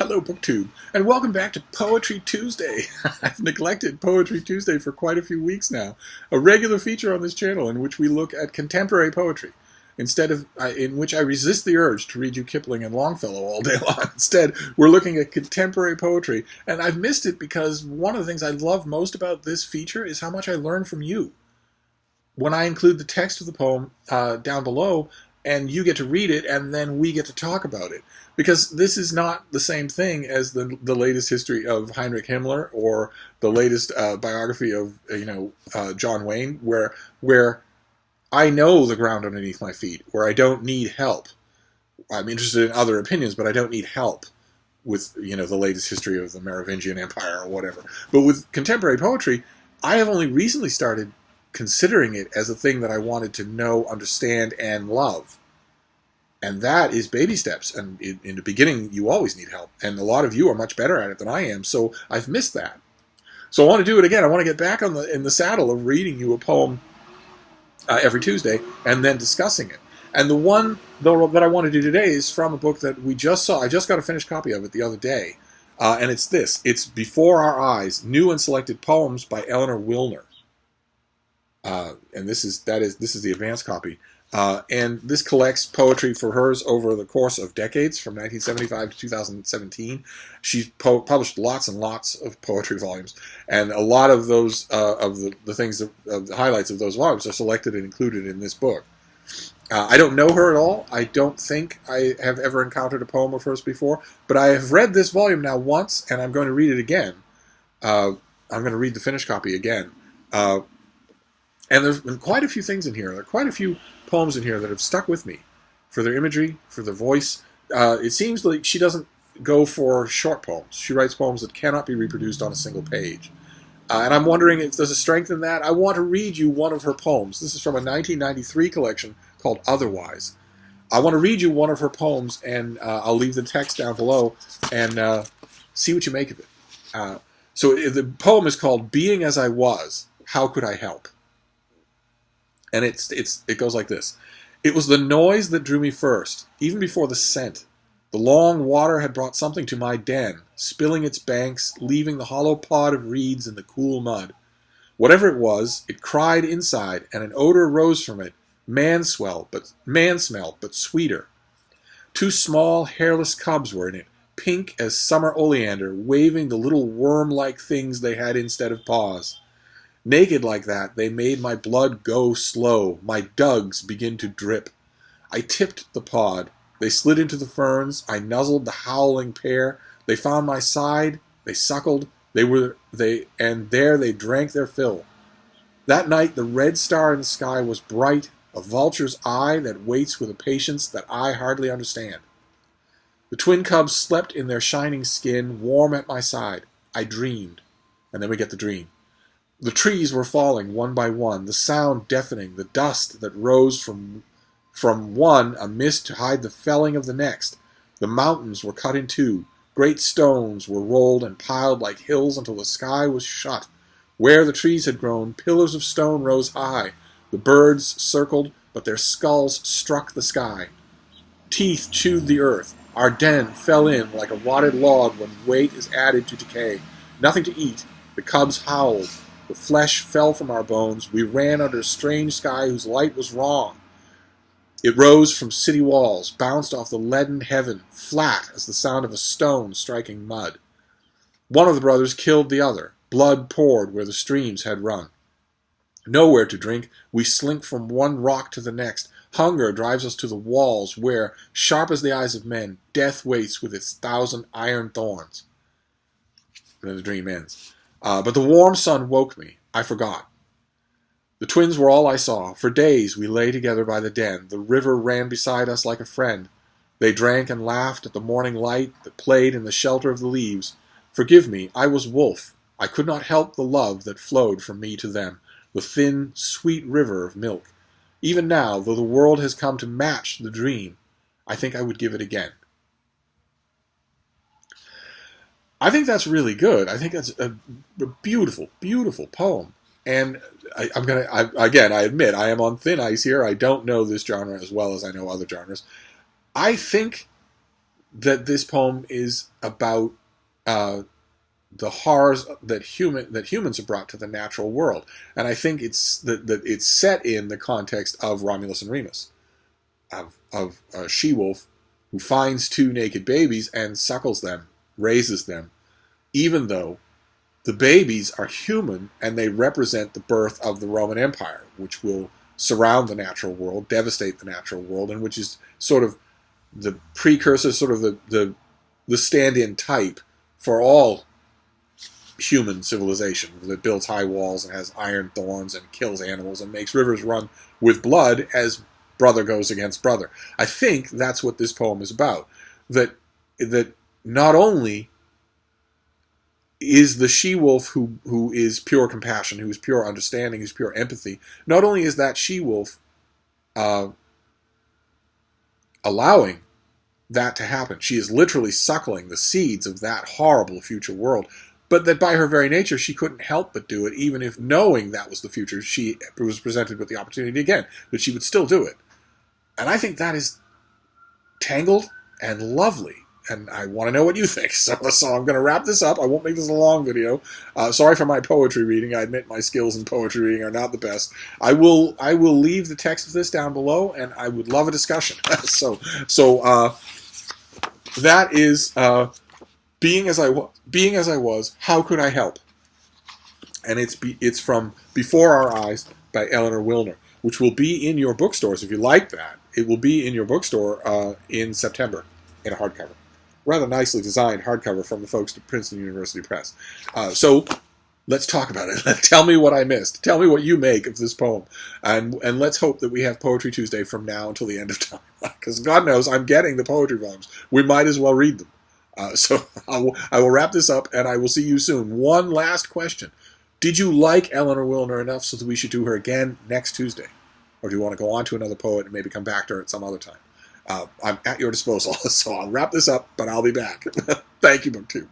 Hello, BookTube, and welcome back to Poetry Tuesday. I've neglected Poetry Tuesday for quite a few weeks now. A regular feature on this channel in which we look at contemporary poetry, in which I resist the urge to read you Kipling and Longfellow all day long. Instead, we're looking at contemporary poetry, and I've missed it because one of the things I love most about this feature is how much I learn from you. When I include the text of the poem down below, and you get to read it, and then we get to talk about it. Because this is not the same thing as the latest history of Heinrich Himmler or the latest biography of John Wayne, where I know the ground underneath my feet, where I don't need help. I'm interested in other opinions, but I don't need help with the latest history of the Merovingian Empire or whatever. But with contemporary poetry, I have only recently started considering it as a thing that I wanted to know, understand, and love. And that is baby steps. And in the beginning, you always need help. And a lot of you are much better at it than I am, so I've missed that. So I want to do it again. I want to get back in the saddle of reading you a poem every Tuesday and then discussing it. And the one that I want to do today is from a book that we just saw. I just got a finished copy of it the other day. And it's this. It's Before Our Eyes, New and Selected Poems by Eleanor Wilner. And this is the advanced copy. And this collects poetry for hers over the course of decades, from 1975 to 2017. She's published lots and lots of poetry volumes, and a lot of those of the highlights of those volumes are selected and included in this book. I don't know her at all. I don't think I have ever encountered a poem of hers before, but I have read this volume now once, and I'm going to read it again. I'm going to read the finished copy again. And there's been quite a few things in here. There are quite a few poems in here that have stuck with me for their imagery, for their voice. It seems like she doesn't go for short poems. She writes poems that cannot be reproduced on a single page. And I'm wondering if there's a strength in that. I want to read you one of her poems. This is from a 1993 collection called Otherwise. I want to read you one of her poems, and I'll leave the text down below and see what you make of it. So the poem is called Being As I Was, How Could I Help? And it goes like this. It was the noise that drew me first, even before the scent. The long water had brought something to my den, spilling its banks, leaving the hollow pod of reeds in the cool mud. Whatever it was, it cried inside, and an odor rose from it, man smell, but sweeter. Two small, hairless cubs were in it, pink as summer oleander, waving the little worm-like things they had instead of paws. Naked like that, they made my blood go slow, my dugs begin to drip. I tipped the pod. They slid into the ferns. I nuzzled the howling pair. They found my side. They suckled. And there they drank their fill. That night, the red star in the sky was bright, a vulture's eye that waits with a patience that I hardly understand. The twin cubs slept in their shining skin, warm at my side. I dreamed. And then we get the dream. The trees were falling one by one, the sound deafening, the dust that rose from one, a mist to hide the felling of the next. The mountains were cut in two. Great stones were rolled and piled like hills until the sky was shut. Where the trees had grown, pillars of stone rose high. The birds circled, but their skulls struck the sky. Teeth chewed the earth. Our den fell in like a rotted log when weight is added to decay. Nothing to eat. The cubs howled. The flesh fell from our bones. We ran under a strange sky whose light was wrong. It rose from city walls, bounced off the leaden heaven, flat as the sound of a stone striking mud. One of the brothers killed the other. Blood poured where the streams had run. Nowhere to drink, we slink from one rock to the next. Hunger drives us to the walls where, sharp as the eyes of men, death waits with its 1,000 iron thorns. And then the dream ends. But the warm sun woke me. I forgot. The twins were all I saw. For days we lay together by the den. The river ran beside us like a friend. They drank and laughed at the morning light that played in the shelter of the leaves. Forgive me, I was wolf. I could not help the love that flowed from me to them, the thin, sweet river of milk. Even now, though the world has come to match the dream, I think I would give it again. I think that's really good. I think that's a beautiful, beautiful poem. And I admit, I am on thin ice here. I don't know this genre as well as I know other genres. I think that this poem is about the horrors that humans have brought to the natural world, and I think that it's set in the context of Romulus and Remus, of a she-wolf who finds two naked babies and suckles them, raises them, even though the babies are human and they represent the birth of the Roman Empire, which will surround the natural world, devastate the natural world, and which is sort of the precursor, sort of the stand-in type for all human civilization that builds high walls and has iron thorns and kills animals and makes rivers run with blood as brother goes against brother. I think that's what this poem is about. That not only is the she-wolf who is pure compassion, who is pure understanding, who's pure empathy, not only is that she-wolf allowing that to happen, she is literally suckling the seeds of that horrible future world, but that by her very nature she couldn't help but do it, even if knowing that was the future, she was presented with the opportunity again, that she would still do it. And I think that is tangled and lovely. And I want to know what you think. So I'm going to wrap this up. I won't make this a long video. Sorry for my poetry reading. I admit my skills in poetry reading are not the best. I will leave the text of this down below, and I would love a discussion. so that is being as I was. How could I help? And it's from Before Our Eyes by Eleanor Wilner, which will be in your bookstores if you like that. It will be in your bookstore in September in a hardcover. Rather nicely designed hardcover from the folks at Princeton University Press. So let's talk about it. Tell me what I missed. Tell me what you make of this poem. And let's hope that we have Poetry Tuesday from now until the end of time. Because God knows I'm getting the poetry volumes. We might as well read them. So I will wrap this up, and I will see you soon. One last question. Did you like Eleanor Wilner enough so that we should do her again next Tuesday? Or do you want to go on to another poet and maybe come back to her at some other time? I'm at your disposal, so I'll wrap this up, but I'll be back. Thank you, BookTube.